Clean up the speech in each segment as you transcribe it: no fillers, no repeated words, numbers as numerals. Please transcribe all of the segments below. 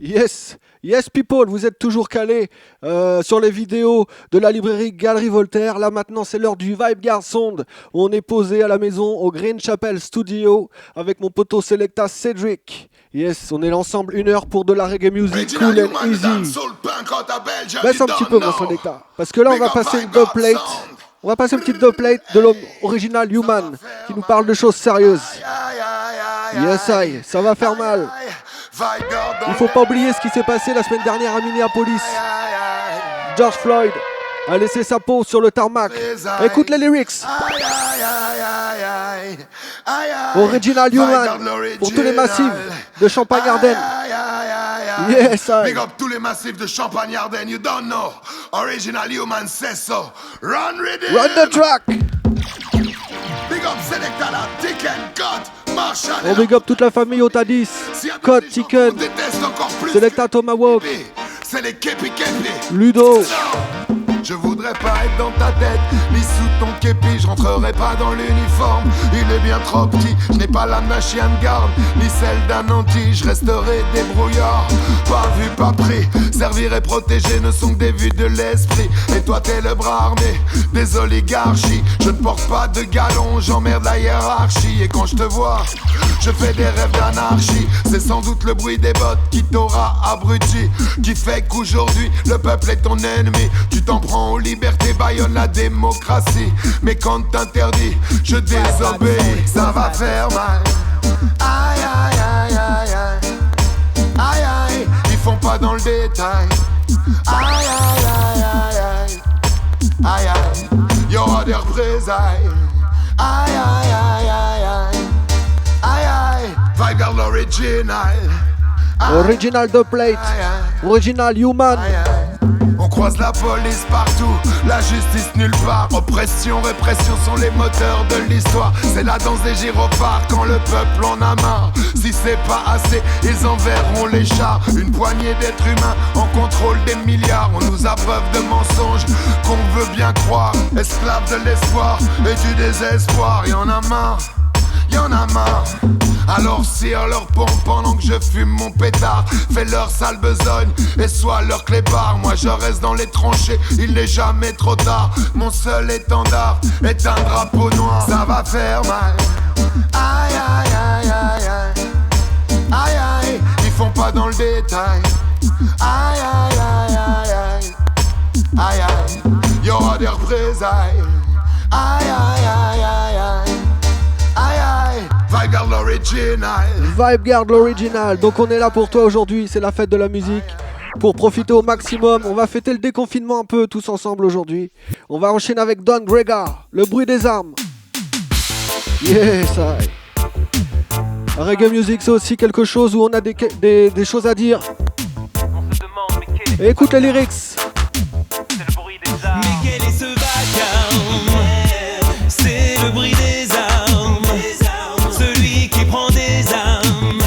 Yes, yes people, vous êtes toujours calés sur les vidéos de la librairie Galerie Voltaire. Là maintenant c'est l'heure du Vibe Guard Sound. On est posé à la maison au Green Chapel Studio avec mon poteau Selecta Cedric. Yes, on est ensemble 1 heure pour de la reggae music cool and easy. Baisse un petit peu mon Selecta, parce que là on va passer une dubplate. On va passer une petite dubplate de l'homme original Human qui nous parle de choses sérieuses. Yes I, ça va faire mal. Il faut pas oublier ce qui s'est passé la semaine dernière à Minneapolis. George Floyd a laissé sa peau sur le tarmac. Écoute les lyrics. Original Human pour tous les massifs de Champagne-Ardenne. Yes, I. Big up tous les massifs de Champagne-Ardenne. You don't know. Original Human says so. Run with it. Run the track. Big up Selecta, la Tick and Cut. Marshall. On big up toute la famille Otadis. Code Chicken. Selecta Tomahawk. C'est les Kepi. Ludo. Je voudrais pas être dans ta tête, ni sous ton képi, je rentrerai pas dans l'uniforme, il est bien trop petit, je n'ai pas l'âme d'un chien de garde, ni celle d'un anti, je resterai débrouillard, pas vu, pas pris, servir et protéger ne sont que des vues de l'esprit, et toi t'es le bras armé des oligarchies, je ne porte pas de galon, j'emmerde la hiérarchie, et quand je te vois, je fais des rêves d'anarchie, c'est sans doute le bruit des bottes qui t'aura abruti, qui fait qu'aujourd'hui le peuple est ton ennemi, tu t'en prends aux libertés, baillonne la démocratie. Mais quand t'interdis, je désobéis. Ça va faire mal. Aïe, aïe, aïe, aïe, aïe. Aïe, aïe, ils font pas dans le détail. Aïe, aïe, aïe, aïe, aïe. Aïe, aïe, y'aura des représailles. Aïe, aïe, aïe, aïe, aïe. Aïe, aïe, Vibe Guard l'original. Original dubplate. Original Human. On croise la police partout, la justice nulle part. Oppression, répression sont les moteurs de l'histoire. C'est la danse des gyrophares quand le peuple en a marre. Si c'est pas assez, ils enverront les chars. Une poignée d'êtres humains en contrôle des milliards. On nous abreuve de mensonges qu'on veut bien croire. Esclaves de l'espoir et du désespoir. Y'en a marre. Y'en a marre. Alors cire leur pompe pendant que je fume mon pétard. Fais leur sale besogne et sois leur clébard. Moi je reste dans les tranchées, il n'est jamais trop tard. Mon seul étendard est un drapeau noir. Ça va faire mal. Aïe aïe aïe aïe aïe. Aïe aïe, ils font pas dans le détail. Aïe aïe aïe aïe aïe. Aïe aïe, y'aura des représailles. Aïe aïe aïe aïe aïe. Aïe aïe, Vibe Guard l'original. Vibe Guard l'original. Donc on est là pour toi aujourd'hui, c'est la fête de la musique. Pour profiter au maximum, on va fêter le déconfinement un peu tous ensemble aujourd'hui. On va enchaîner avec Don Gregar, le bruit des armes. Yes, I. Reggae music, c'est aussi quelque chose où on a des choses à dire. Écoute les lyrics. C'est le bruit des armes. Mais quel est ce vacarme? C'est le bruit des armes. Celui qui prend des armes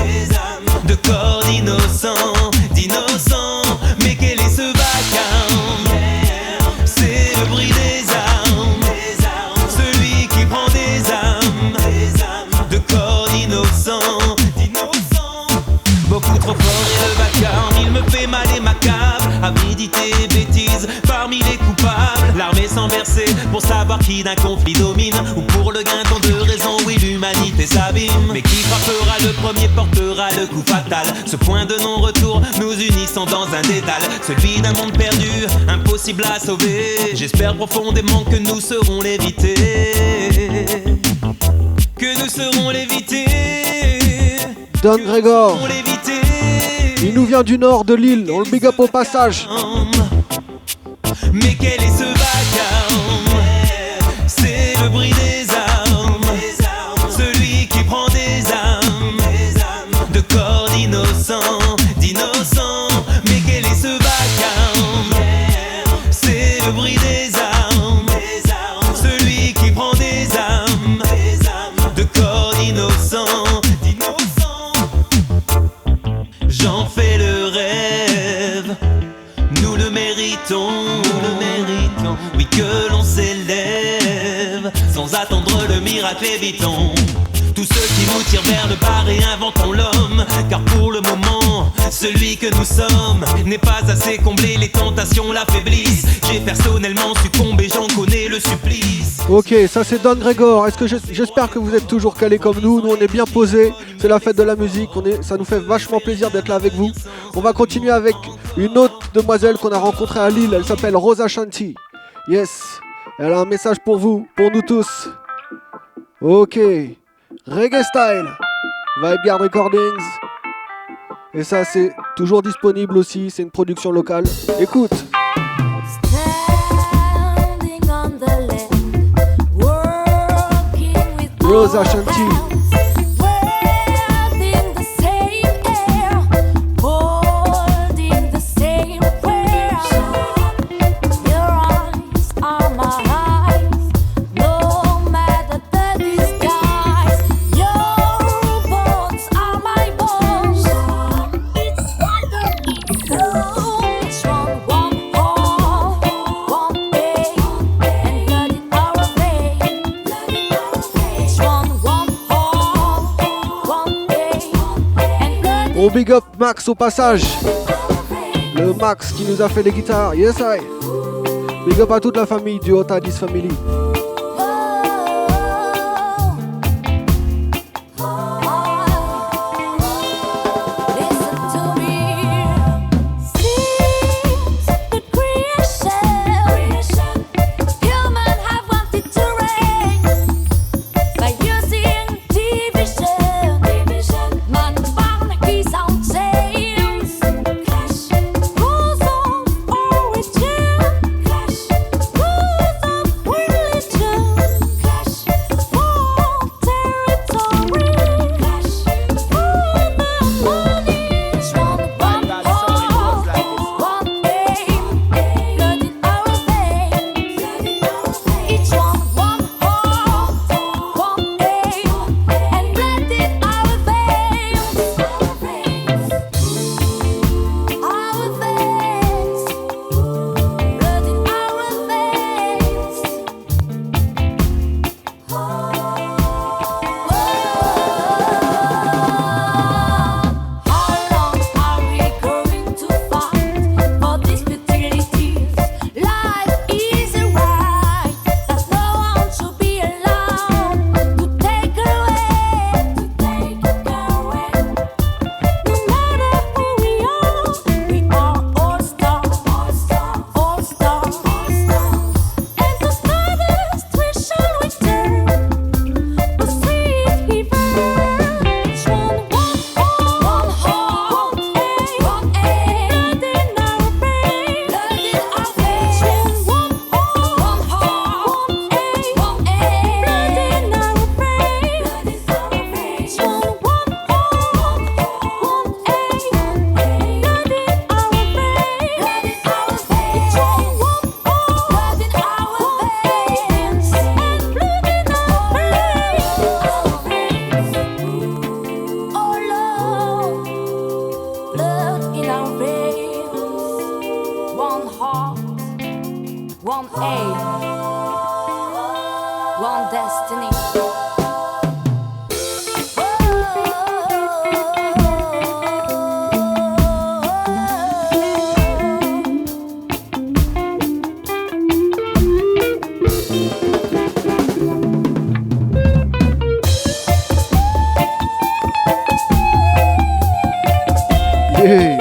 de corps d'innocents, mais quel est ce vacarme? C'est le bruit des armes. Celui qui prend des armes de corps d'innocents. Beaucoup trop fort et le vacarme, il me fait mal et macabre. Avidité, bêtise, parmi les coupables. L'armée sans verser pour savoir qui d'un conflit domine. Ou pour le gain tant de raisons, oui l'humanité s'abîme. Mais qui frappera le premier portera le coup fatal. Ce point de non-retour nous unissant dans un dédale. Celui d'un monde perdu, impossible à sauver. J'espère profondément que nous serons l'éviter. Que nous serons l'éviter. Don Gregor. Il nous vient du nord de l'île, on le big up au passage. Mais quel est ce vacarme? C'est le bruit des armes. Celui qui prend des armes de corps d'innocents. Mais quel est ce vacarme? C'est le bruit des armes. Celui qui prend des armes de corps d'innocents. J'en fais le rêve, nous le méritons, oui que l'on s'élève, sans attendre le miracle évitons. tous ceux qui nous tirent vers le bas, réinventons l'homme. Car pour le moment, celui que nous sommes n'est pas assez comblé, les tentations l'affaiblissent. J'ai personnellement succombé, j'en connais le supplice. Ok, ça c'est Don Gregor. J'espère que vous êtes toujours calés comme nous. Nous on est bien posés. C'est la fête de la musique. Ça nous fait vachement plaisir d'être là avec vous. On va continuer avec une autre demoiselle qu'on a rencontrée à Lille. Elle s'appelle Rosa Shanti. Yes. Elle a un message pour vous, pour nous tous. Ok. Reggae style. Vibe Guard Recordings. Et ça c'est toujours disponible aussi. C'est une production locale. Écoute. Rosa Shanti. On big up Max au passage. Le Max qui nous a fait les guitares. Yes I. Big up à toute la famille du Otadis Family.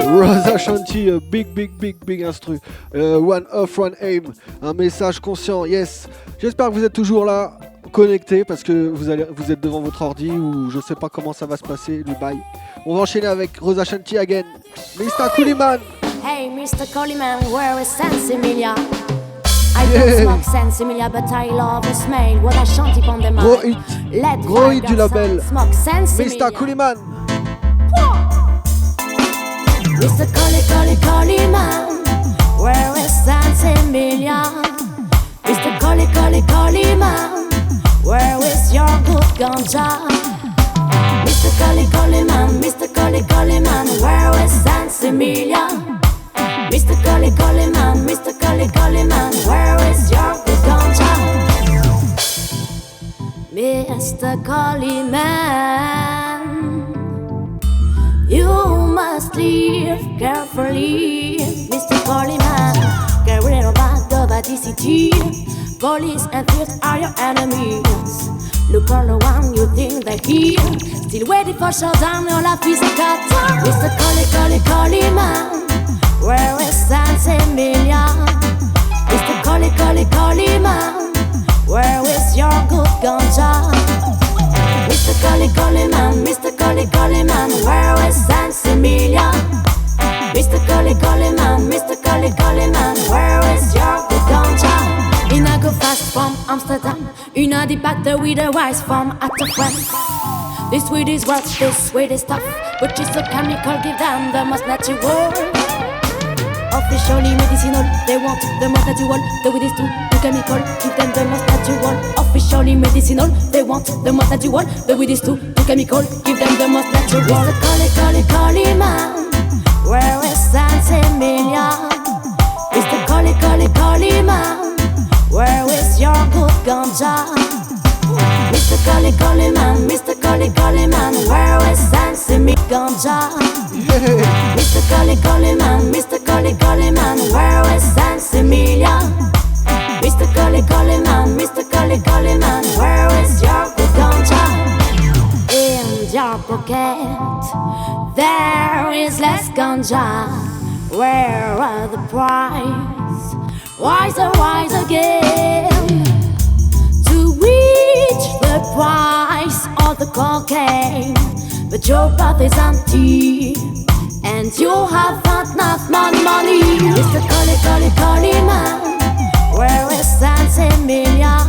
Rosa Shanti, big instru. One off, one aim. Un message conscient, yes. J'espère que vous êtes toujours là, connectés, parce que vous êtes devant votre ordi ou je sais pas comment ça va se passer, le bail. On va enchaîner avec Rosa Shanti again. Mr. Cooliman. Hey, Mr. Cooliman, where is Sensimilia? I don't smoke Sensimilia, but I love the smell. What I shanty on the mind. Gros hit du label. Mr. Cooliman. Mr. Cooliman, where is Sensimilia? Mr. Cooliman, where is your good ganja? Mr. Cooliman, where is Sensimilia? Mr. Cooliman, where is your good ganja? Mr. Mr. Collie Man, you must live carefully, Mr. Collie Man. Get rid of the city. Police and thieves are your enemies. Look all around, you think they're here, still waiting for showdown. Your life is a cut. Mr. Collie Man, where is Sansemilia? Mr. Collie Man, where is your good ganja? Mr. Collie Man, Mr. Collie Man, where is Sansemilia? Mr. Collie Man, Mr. Collie Man, where is your good ganja? In a go fast from Amsterdam, in a deep actor with a wise from at the front. This weed is what, this weed is tough, but it's so chemical, give them the most natural. Officially medicinal, they want the most natural. The weed is too chemical, give them the most natural. Officially medicinal, they want the most natural. The weed is too chemical, give them the most natural. Mr. Collie Man, where is Sansemilia? Mr. Collie Man, where is your good ganja? Mr. Collie Man, Mr. Collie Man, where is Sansemilia ganja? Mr. Collie Man, Mr. Collie Man, where is Sansemilia? Mr. Collie Man, Mr. Collie Man, where is your good ganja? In your pocket there is less ganja. Where are the price? Rise again to reach the price of the cocaine. But your path is empty and you have not enough money. Mr. Collie Man, where is Sansemilia?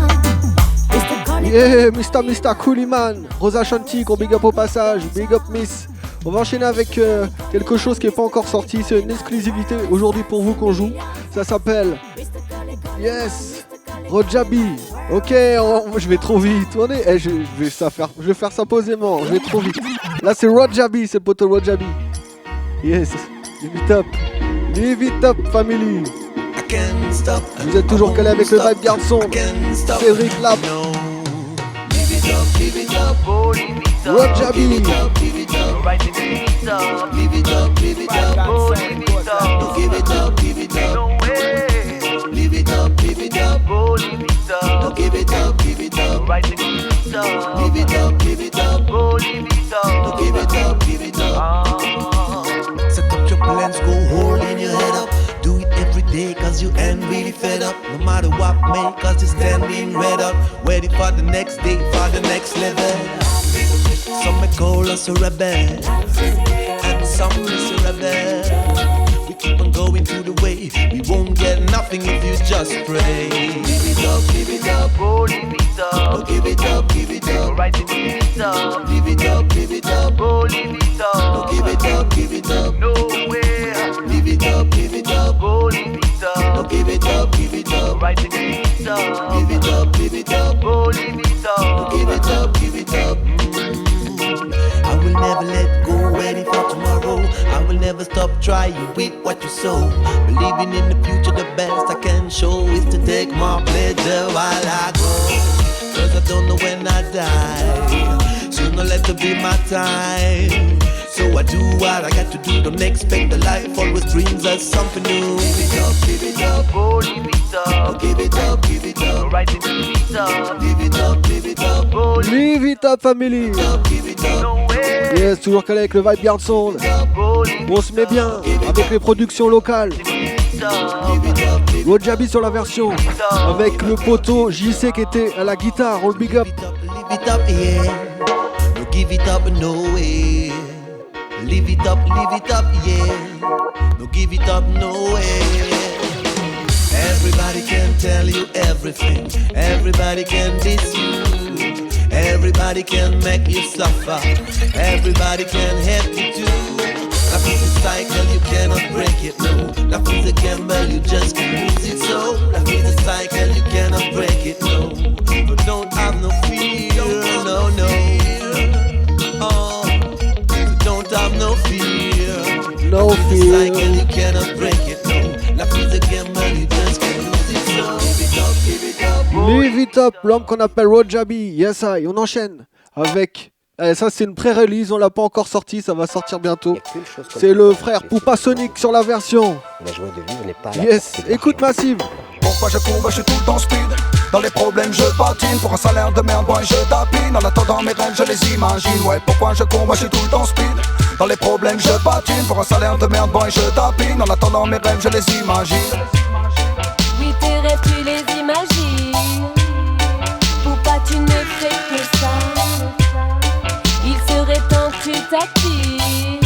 Yeah, Mr. Collie Man, Rosa Shanti, qu'on big up au passage, big up Miss. On va enchaîner avec quelque chose qui n'est pas encore sorti, c'est une exclusivité aujourd'hui pour vous qu'on joue. Ça s'appelle Yes, Rojabi. Ok, je vais trop vite. Je vais faire ça posément, je vais trop vite. Là c'est Rojabi, c'est le poteau Rojabi. Yes, live it up family. Vous êtes toujours calé avec le vibe garçon. Cédric Lap. Rojabi. Right to give it up, give it up, give it up, oh, give it up, don't give it up, give it up, no way. Live it up, oh, live it up, don't give it up, give it up, right to give it up, live it up, oh, live it up, don't give it up, give it up. Set up your plans, go holding your head up. Do it every day cause you ain't really fed up. No matter what may cause you're standing red up. Ready for the next day, for the next level. Some may call us a rebel, and some is a rebel. We keep on going to the way, we won't get nothing if you just pray. Give it up, oh, live it up. Oh, give it up, right to give it up. Give it up, oh, live it up. Oh, give it up, nowhere. Live it up, oh, live it up. Oh, give it up, right to give it up. Give it up, oh, live it up. Oh, give it up. I will never let go, ready for tomorrow. I will never stop trying with what you sow. Believing in the future, the best I can show is to take more pleasure while I go. Cause I don't know when I die, sooner let it be my time. So I do what I got to do, don't expect the life always brings us something new. Give it up, oh, live it up. Oh, give it up, right to give it up. Live it up, oh, Live it up family. give it up. Yes, toujours calé avec le vibe Yard Sound. On se met bien avec les productions locales. Rojabi sur la version avec le poteau JC qui était à la guitare. On le big up. Live it up, yeah. No give it up, no way. Live it up, yeah. No give it up, no way. Everybody can tell you everything. Everybody can diss you. Everybody can make you suffer. Everybody can help you too. That is a cycle, you cannot break it, no. That is a gamble, you just can't lose it, so. That is a cycle, you cannot break it, no. But don't have no fear, no, no. Oh, so don't have no fear. No that fear. is a cycle, you cannot break it, no. That is a gamble, you just can't lose it, so. Give it up, Live It Up, l'homme qu'on appelle Rojabi. Yes, I. On enchaîne avec. Ça, c'est une pré-release, on l'a pas encore sorti, ça va sortir bientôt. C'est le frère Poupa Sonic sur la version. La joie de vivre n'est pas là. Yes, écoute Massive. Pourquoi je cours, je suis tout le temps speed. Dans les problèmes je patine. Pour un salaire de merde, boy, je tapine. En attendant mes rêves, je les imagine. Ouais, pourquoi je cours, je suis tout le temps speed. Dans les problèmes je patine. Pour un salaire de merde, boy, je tapine. En attendant mes rêves, je les imagine. Oui, tes rêves, tu les imagines. Poupa, tu ne fais que ça. Il serait temps que tu t'actives.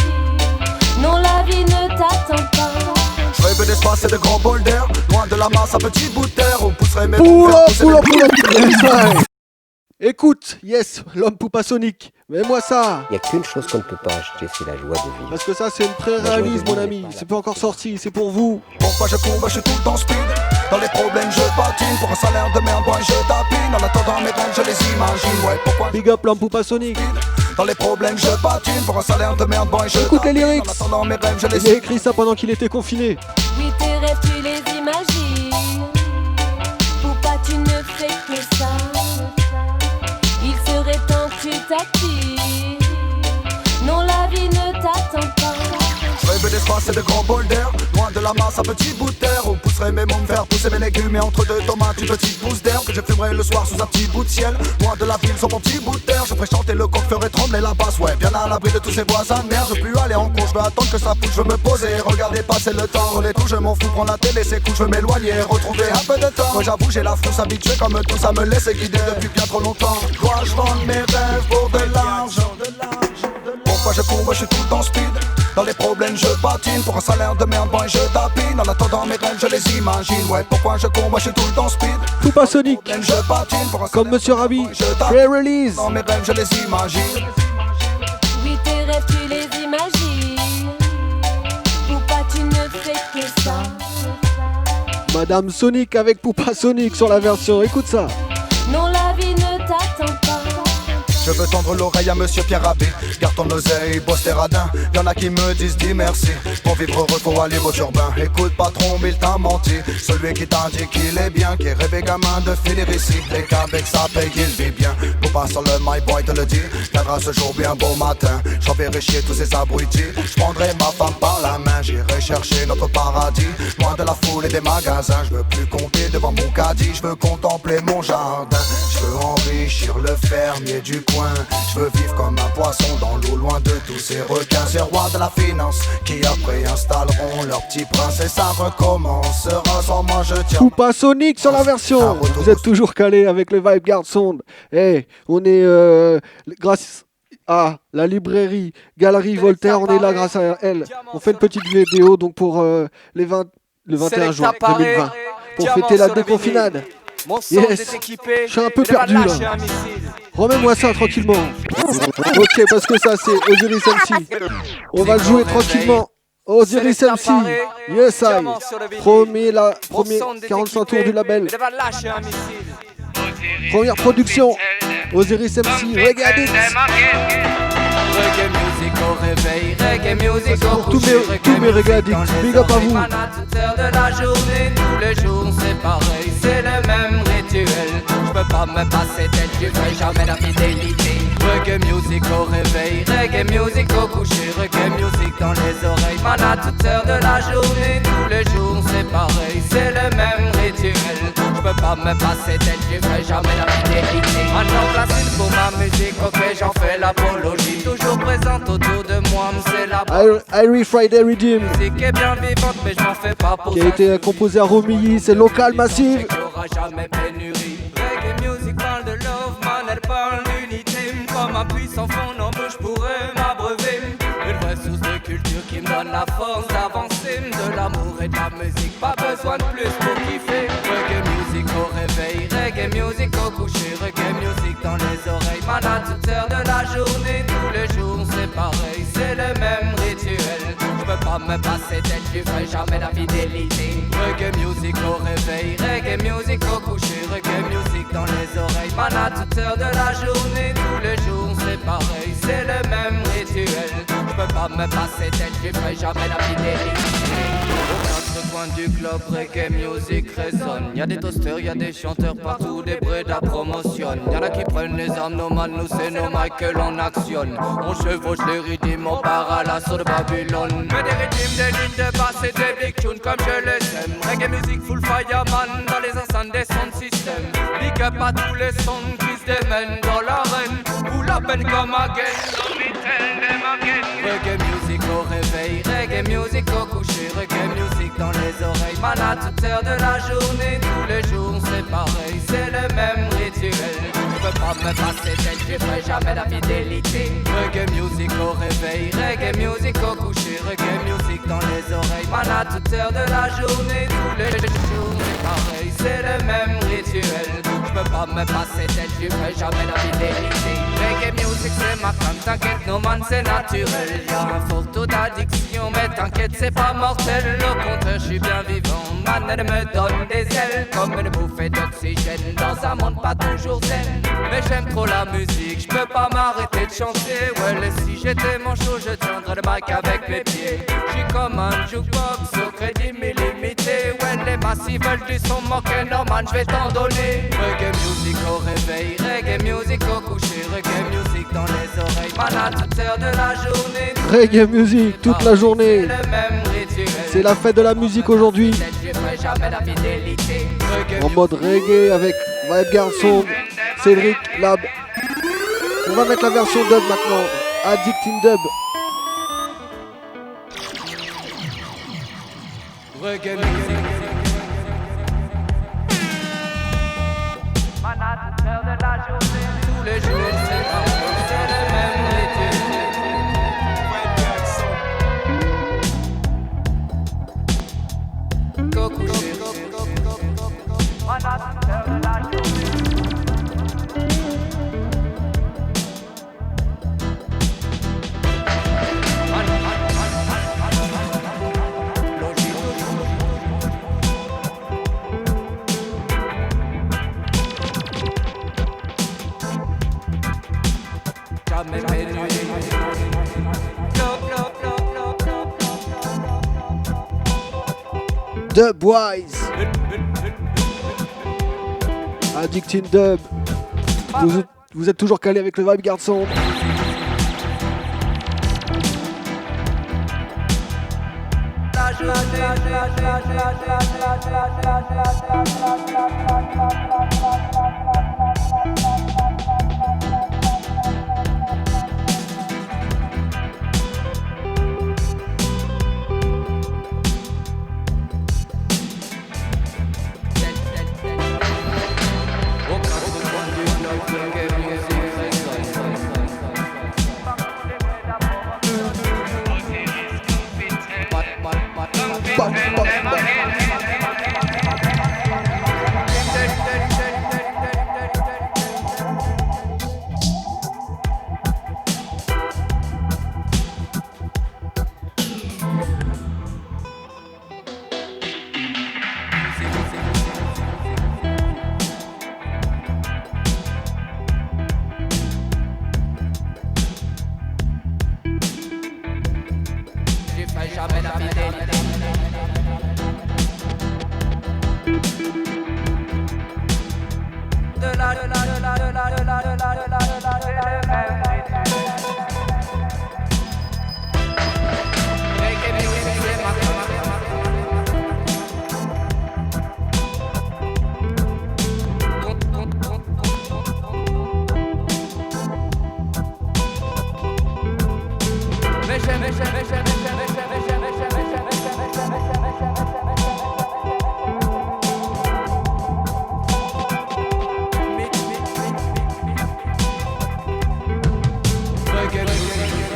Non, la vie ne t'attend pas. Je rêve d'espace et de grands boulders. Loin de la masse, un petit bout de terre. On pousserait mes Poula. Écoute, yes, l'homme Poupa Sonic. Mets-moi ça. Il n'y a qu'une chose qu'on ne peut pas acheter, c'est la joie de vivre. Parce que ça, c'est une pré-réalise, mon ami. C'est pas encore sorti, c'est pour vous. Pourquoi je cours, je suis tout le temps speed. Dans les problèmes je patine. Pour un salaire de merde, boy, je tapine. En attendant mes rêves, je les imagine. Ouais, pourquoi Big up l'homme Poupa Sonic. Dans les problèmes je patine. Pour un salaire de merde, boy, je Écoute les tapine. lyrics. En attendant mes rêves, je Il a les écrit ça pendant qu'il était confiné. Oui, tes rêves, tu les imagines. Poupa, tu ne fais que ça. Il serait temps que tu t'actives. Non, la vie ne t'attend pas. Rêve d'espace et de grands boulders. Loin de la masse, un petit bout de terre. On pousserait mes mômes, faire pousser mes légumes. Et entre deux tomates, une petite pousse d'air. Que je fumerais le soir sous un petit bout de ciel. Loin de la ville, sur mon petit bout de terre. Je ferais chanter le coq, ferais trembler la basse. Ouais, bien à l'abri de tous ces voisins de merde. Je veux plus aller en cours, je veux attendre que ça pousse. Je veux me poser, regarder passer le temps. On est tout, je m'en fous, prendre la télé, c'est cool. Je veux m'éloigner, retrouver un peu de temps. Moi j'avoue, j'ai la frousse habituée comme tous à me laisser guider depuis bien trop longtemps. Dois-je vendre mes rêves pour de l'argent? Pourquoi je cours, je suis tout le temps speed. Dans les problèmes je patine. Pour un salaire de merde, boy, je tapine. En attendant mes rêves, je les imagine. Ouais, pourquoi je cours, je suis tout le temps speed. Poupa Sonic. Je patine. Pour un Comme salaire Monsieur de Rabi. merde, boy, je tapine. Pré-release. Dans mes rêves, je les imagine. Oui, tes rêves, tu les imagines. Poupa, tu ne fais que ça. Madame Sonic avec Poupa Sonic sur la version. Écoute ça. Non, la vie ne t'attend pas. Je veux tendre l'oreille à Monsieur Pierre Rabhi. Garde ton oseille, bosse tes radins. Y'en a qui me disent dis merci. Pour vivre heureux faut aller au urbain. Écoute patron, il t'a menti. Celui qui t'a dit qu'il est bien, qui est rêvé gamin de finir ici. Et qu'avec sa paye il vit bien. Pour pas sur le my boy te le dit. Viendra ce jour bien beau matin. J'enverrai chier tous ces abrutis. J'prendrai ma femme par la main. J'irai chercher notre paradis. Loin de la foule et des magasins. Je veux plus compter devant mon caddie. Je veux contempler mon jardin. Je veux enrichir le fermier du coin. Je veux vivre comme un poisson dans l'eau, loin de tous ces requins. Ces rois de la finance qui après installeront leur petit prince. Et ça recommencera sans moi je tiens. Poupa Sonic sur la version. Vous êtes toujours calé avec le Vibe Guard Sound. Hey, on est grâce à la librairie Galerie Voltaire, on est là grâce à elle. On fait une petite vidéo donc pour le 21 juin 2020 pour fêter la déconfinade. Yes, je suis un peu perdu là. Remets-moi ça tranquillement. Ok, parce que ça c'est Osiris MC. On va le jouer tranquillement. Osiris MC. Yes, I. Premier 45 tours du label. Première production. Osiris MC. Regardez. Reggae music au réveil, reggae music au Pour tous mes reggae addicts, big up à vous. À toute heure de la journée, tous les jours c'est pareil, c'est le même rituel. Je peux pas me passer d'elle, je ferai jamais la fidélité. Reggae music au réveil, reggae music au coucher, reggae music dans les oreilles. Man à toute heure de la journée, tous les jours c'est pareil, c'est le même rituel. Je peux pas me passer d'elle, je ferai jamais la fidélité. Maintenant place une pour ma musique, ok j'en fais l'apologie. Toujours présente autour de moi, c'est la Irie Friday Redeem, musique est bien vivante, mais je m'en fais pas pour qui a été composé à Romilly, c'est local massif. il y aura jamais pénurie. Reggae music parle de love, man, elle parle d'unité. Comme un puissant fond en bouche pourrait m'abreuver. Une vraie source de culture qui me donne la force d'avancer. De l'amour et de la musique, pas besoin de plus pour kiffer. Reggae music au réveil, reggae music au coucher, reggae music dans les oreilles. Man à toute heure de la journée, tous les jours c'est pareil, c'est le même rituel. Je peux pas me passer d'elle, je ferai jamais la fidélité. Reggae music au réveil, reggae music au coucher, reggae music dans les oreilles. Man à toute heure de la journée, tous les jours c'est pareil, c'est le même rituel. Je peux pas me passer d'elle, je ferai jamais la fidélité. quatre coins du club, reggae music résonne. Y'a des toasters, y'a des chanteurs partout, des brédas promotionnent. Y'en a qui prennent les armes, nos man, nous c'est nos mics que l'on actionne. On chevauche les rythmes, on part à l'assaut de Babylone. Mais des rythmes, des lignes de basse et des big tunes comme je les aime. Reggae music full fireman dans les enceintes des sound systems. Big up à tous les sons qui se démènent dans l'arène. Pull up and come again, don't me tell them again. Reggae music au réveil, reggae music au coucher, reggae music dans les oreilles. Man à toute heure de la journée, tous les jours c'est pareil, c'est le même rituel. Je peux pas me passer d'elle, je ferai jamais la fidélité. Reggae music au réveil, reggae music au coucher, reggae music dans les oreilles. Man à toute heure de la journée, tous les jours c'est pareil, c'est le même rituel. Je peux pas me passer d'elle, je ferai jamais la fidélité. Reggae music c'est ma femme, t'inquiète, no man c'est naturel. Y'a un fort taux d'addiction, mais t'inquiète c'est pas mortel. Au contraire je suis bien vivant, man elle me donne des ailes. Comme une bouffée d'oxygène dans un monde pas toujours zen. Mais j'aime trop la musique, je peux pas m'arrêter de chanter. Ouais et si j'étais manchot je tiendrais le mic avec mes pieds. J'suis comme un jukebox au crédit illimité. Ouais les massifs veulent du son moqué, non man j'vais t'en donner. Reggae music au réveil, reggae music au coucher, reggae music dans les oreilles. Man à toute heure de la journée. Reggae music toute la journée. C'est la fête de la musique aujourd'hui. En mode reggae avec Vibe Garçon, Cédric, Lab. On va mettre la version dub maintenant. Addict in Dub. Reggae music. Tous les jours c'est le même rituel. Go coucher. Dubwise. Addict in Dub. Vous êtes toujours calé avec le Vibe Garçon.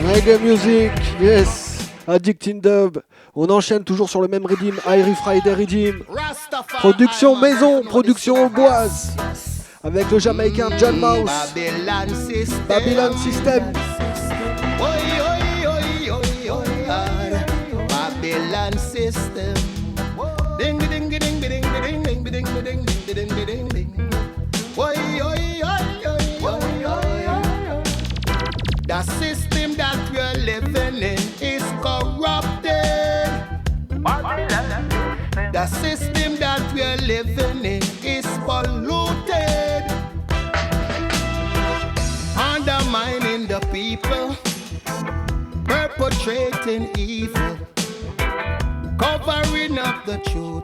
Reggae music, yes. Addict in Dub. On enchaîne toujours sur le même rythme, Irie Friday Rhythm. Production maison, production boise. Avec le Jamaïcain John Mouse. Babylon System. Babylon System. Ding ding ding ding ding ding ding ding ding ding ding ding. The system that we're living in is corrupted. Babylon. The system that we're living in is polluted, undermining the people, perpetrating evil, covering up the truth,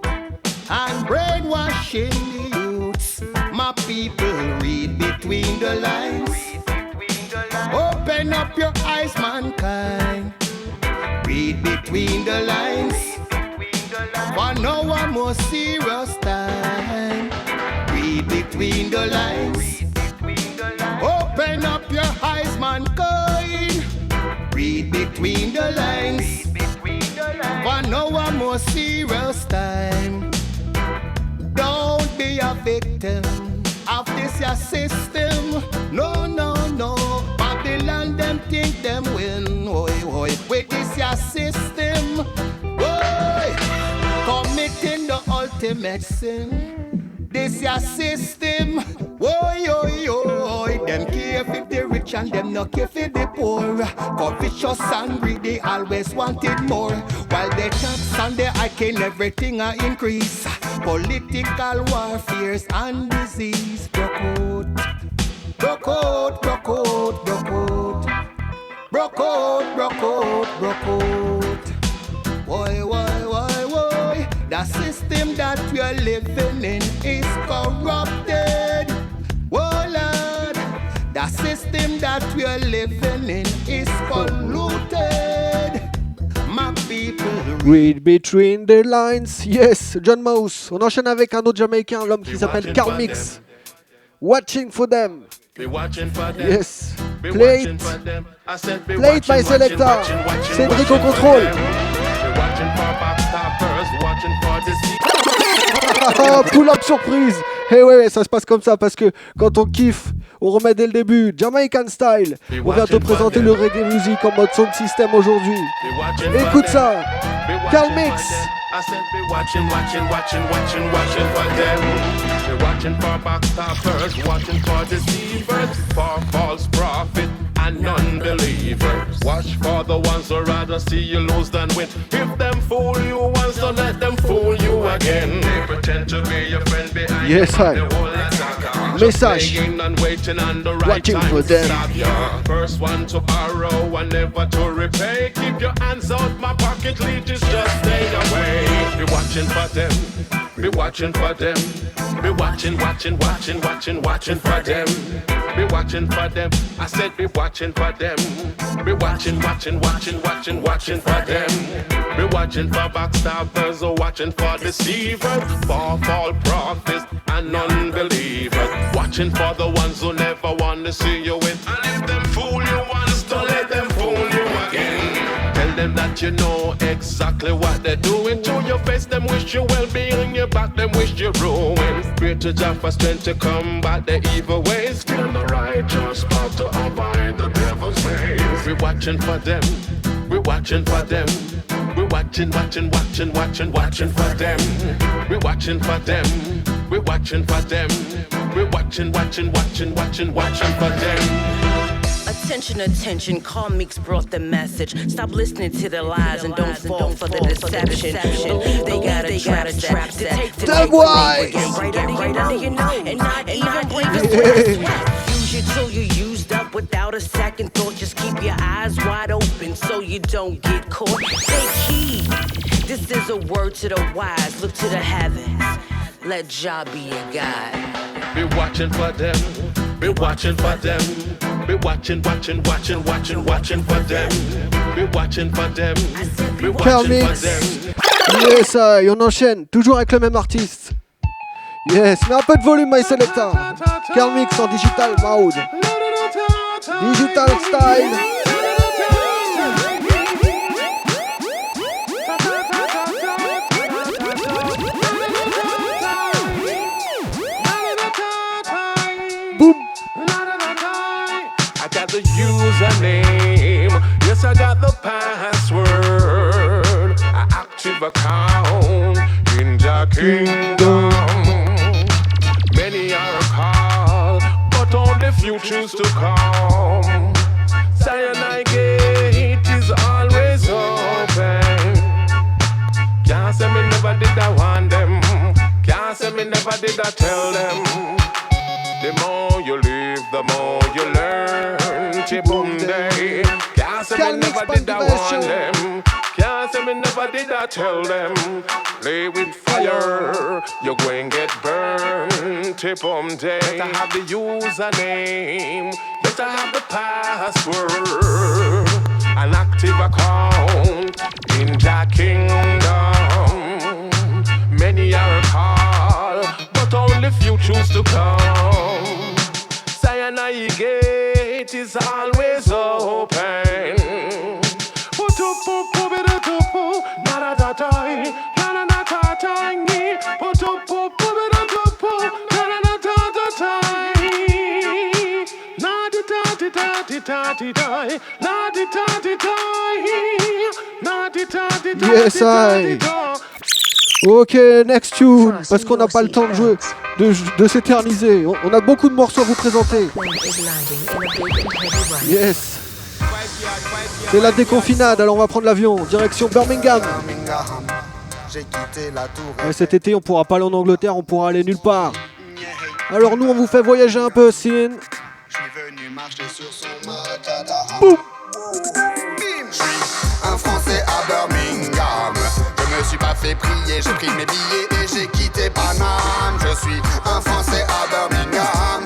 and brainwashing the youths. My people, read between the lines. Open up your eyes, mankind. Read between the lines. For now a more serious time. Read between the lines. Open up your eyes, mankind. Read between the lines. For now a more serious time. Don't be a victim of this your system. No, no, no. Babylon them think them win. Oi, oi. With this your system. Oi. Committing the ultimate sin. This your system. Oi, oi, oi. Them care if the rich and them not care for the poor. Covetous and greedy always wanted more. While they tax and they hiking everything increase. Political warfares and disease broke out. Broke out, broke out, broke out. Broke out, broke out, broke out. Why, why, why, why? The system that we're living in is corrupted. Oh Lord, the system that we're living in is polluted. My people. Read between the lines. Yes, John Mouse. On enchaîne avec un autre Jamaïcain, l'homme qui s'appelle Carl Mix. Watching for them. Yes. Play it. Play it, my selector. Cédric au contrôle. Pull-up surprise. Eh ouais, ça se passe comme ça parce que quand on kiffe, on remet dès le début. Jamaican style. On vient te présenter le reggae music en mode sound system aujourd'hui. Écoute ça. Carl Mix. I said be watching for them. Be watching for backstabbers, watching for deceivers, for false prophet and unbelievers. Watch for the ones who rather see you lose than win. If them fool you once, don't let them fool you again. They pretend to be your friend behind yes, the whole attacker. Message. And waiting on the right watching time for them. First one to borrow and never to repay. Keep your hands out my pocket, leeches, just stay away. Be watching for them, be watching for them. Be watching for them. Be watching for them. I said be watching for them. Be watching for them. Be watching for backstabbers or watching for deceivers, for false prophets and unbelievers. Watching for the ones who never want to see you win. And if them fool you once, don't let them fool you again. Tell them that you know exactly what they're doing. To your face, them wish you well-being. Your back, them wish you ruin. Pray to Jah for strength to combat the evil ways. Kill the righteous path to avoid the devil's ways. We're watching for them. We're watching for them. We're watching for them. We're watching for them. We're watching for them. We're watching for them. Attention, Carl Meeks brought the message. Stop listening to the lies and don't fall for the deception. Believe they got a trap set to take the right under your nose and not even blink a sweat. Use it till you're used up without a second thought. Just keep your eyes wide open so you don't get caught. Take heed. This is a word to the wise. Look to the heavens. Let Jah be your guide. Be watching for them. Be watching for them. Be watching for them. Be watching for them. Be watching for them. Yes, et on enchaîne, toujours avec le même artiste. Yes, mais un peu de volume, my selector. Carl Mix en digital mode. Digital style. Boom. I got the username. Yes, I got the password. An active account in the kingdom. Many are called, but only few choose to come. Cyanide gate is always open. Can't send me no never did I want them. Can't say me never did I tell them. The more you live, the more you learn. Chibum day. Can't say me never did I want them. Can't say me never did I tell them. Play with fire, you're going to get burned. Chibum day. Better have the username. Better have the password. An active account in the kingdom. Many are called, but only few choose to come. Sinai gate is always open. Yes, I. Ok, next tune, parce qu'on n'a pas le temps de jouer, de s'éterniser. On a beaucoup de morceaux à vous présenter. Yes. C'est la déconfinade, alors on va prendre l'avion, direction Birmingham. Et cet été, on pourra pas aller en Angleterre, on pourra aller nulle part. Alors nous, on vous fait voyager un peu, Sin. Boum. Un Français à Birmingham. Je me suis pas fait prier, j'ai pris mes billets et j'ai quitté Paname. Je suis un Français à Birmingham.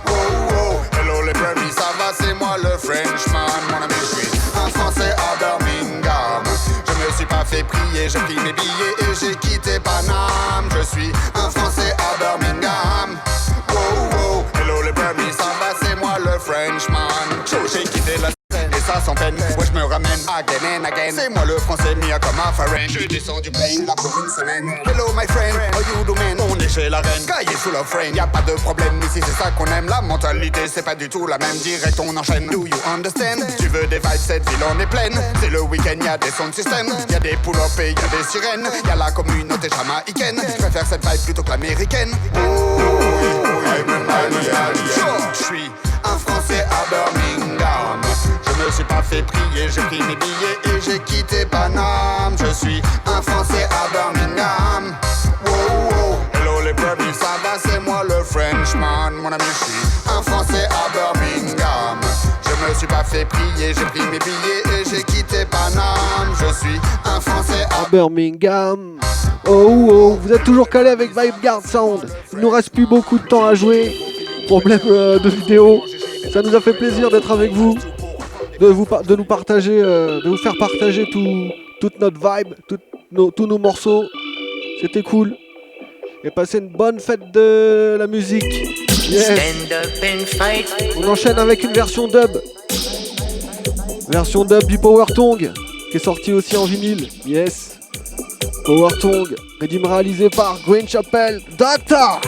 Oh oh, hello les Burmese, ça va, c'est moi le Frenchman. Mon ami, je suis un Français à Birmingham. Je me suis pas fait prier, j'ai pris mes billets et j'ai quitté Paname. Je suis un Français à Birmingham. Oh oh, hello les Burmese, ça va, c'est moi le Frenchman. J'ai quitté la et ça sans peine, ouais je me ramène again and again. C'est moi le français mis comme un foreign. Je descends du plane là pour une semaine. Hello my friend, how you doing? On est chez la reine, cahier full of rain. Y'a pas de problème ici, c'est ça qu'on aime. La mentalité c'est pas du tout la même, direct on enchaîne. Do you understand? Tu veux des vibes, cette ville en est pleine. C'est le week-end, y'a des sound systems. Y'a des pull-ups et y'a des sirènes. Y'a la communauté jamaïcaine. Je préfère cette vibe plutôt que l'américaine. Je suis un français à Birmingham. Je me suis pas fait prier, j'ai pris mes billets et j'ai quitté Paname. Je suis un Français à Birmingham. Wow, wow. Hello les Burmese, ça va, c'est moi le Frenchman. Mon ami, je suis un Français à Birmingham. Je me suis pas fait prier, j'ai pris mes billets et j'ai quitté Paname. Je suis un Français à Birmingham. Oh oh, vous êtes toujours calé avec Vibeguard Sound. Il nous reste plus beaucoup de temps à jouer. Problème de vidéo. Ça nous a fait plaisir d'être avec vous. De nous partager, de vous faire partager toute notre vibe, tous nos morceaux. C'était cool. Et passer une bonne fête de la musique. Yes. On enchaîne avec une version dub. Version dub du Power Tongue, qui est sorti aussi en vinyle. Yes. Power Tongue, réalisé par Green Chapel Doctor.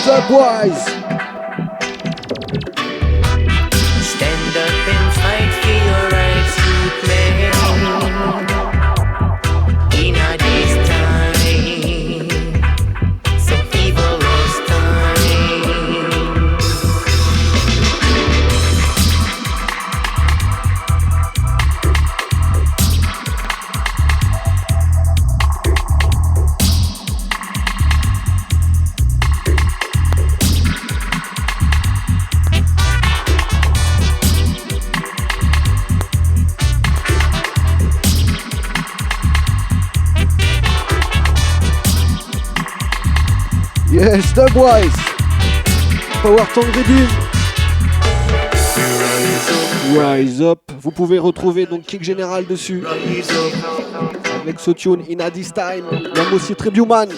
Dubwise. Stand up and fight for your rights to play. In a this time, some people lost time. Yes, Dubwise. Power Tongue Redeem. Rise Up. Vous pouvez retrouver donc Kick Général dessus. Avec ce tune In A This Time. Il y a aussi Tribuman.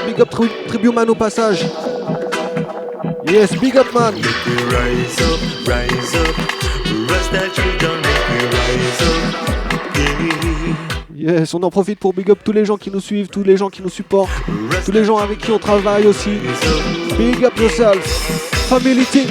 Big up Tribuman au passage. Yes, big up man. Rise up, rise up. Rasta children, make me rise up. Yes, on en profite pour big up tous les gens qui nous suivent, tous les gens qui nous supportent, tous les gens avec qui on travaille aussi. Big up yourself. Family team.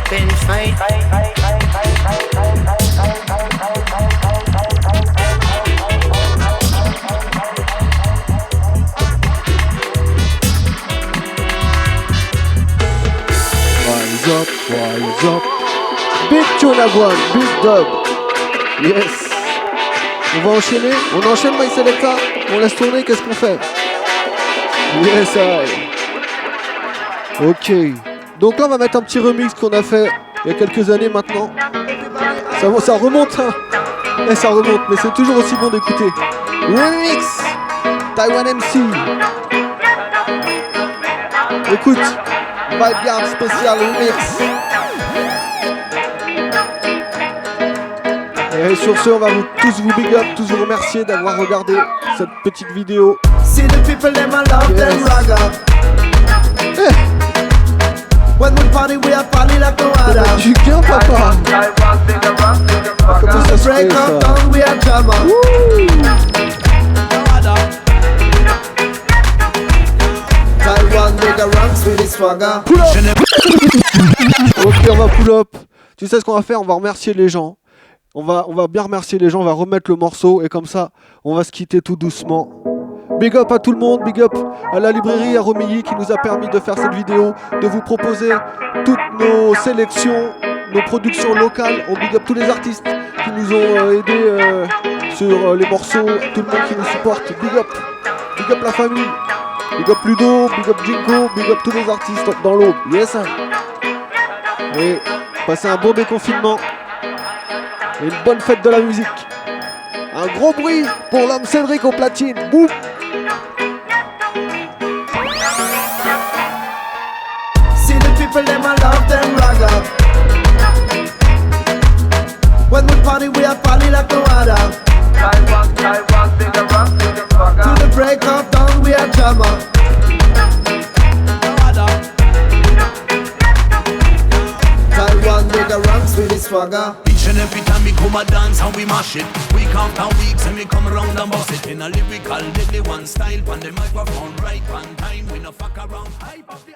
up and fight. Rise up. Big tune à one, big dub. Yes. On va enchaîner. On enchaîne My Selecta. On laisse tourner, qu'est-ce qu'on fait? Yes, I. Ok. Donc là, on va mettre un petit remix qu'on a fait il y a quelques années maintenant. Ça remonte, hein. Et ça remonte, mais c'est toujours aussi bon d'écouter. Remix Taiwan MC. Écoute, Vibe Guard spécial remix. Et sur ce, on va tous vous big up, tous vous remercier d'avoir regardé cette petite vidéo. See the people them I love them ragga. When we party like no other. Du gain, papa. Comment ça se fait, ça? We are drama. Taiwan nigga ranks with his swagger. Pull up. Ok, on va pull up. Tu sais ce qu'on va faire? On va remercier les gens. On va bien remercier les gens, on va remettre le morceau et comme ça, on va se quitter tout doucement. Big up à tout le monde, big up à la librairie, à Romilly qui nous a permis de faire cette vidéo, de vous proposer toutes nos sélections, nos productions locales. On big up tous les artistes qui nous ont aidés sur les morceaux, tout le monde qui nous supporte. Big up la famille, big up Ludo, big up Jinko, big up tous les artistes dans l'aube. Yes, hein. Et passez un bon déconfinement. Et une bonne fête de la musique. Un gros bruit pour l'homme Cédric au platine. Boum. See the people them I love them ragga. When we party like no other. Taiwan, bigger rock, To the break of dawn we are drama. Taiwan nigga ranks with his swagger. Each and every time we come a dance and we mash it. Week after week, and we come around and bust it. In a lyrical, deadly one style, on the microphone, right one time. We no fuck around, hype up the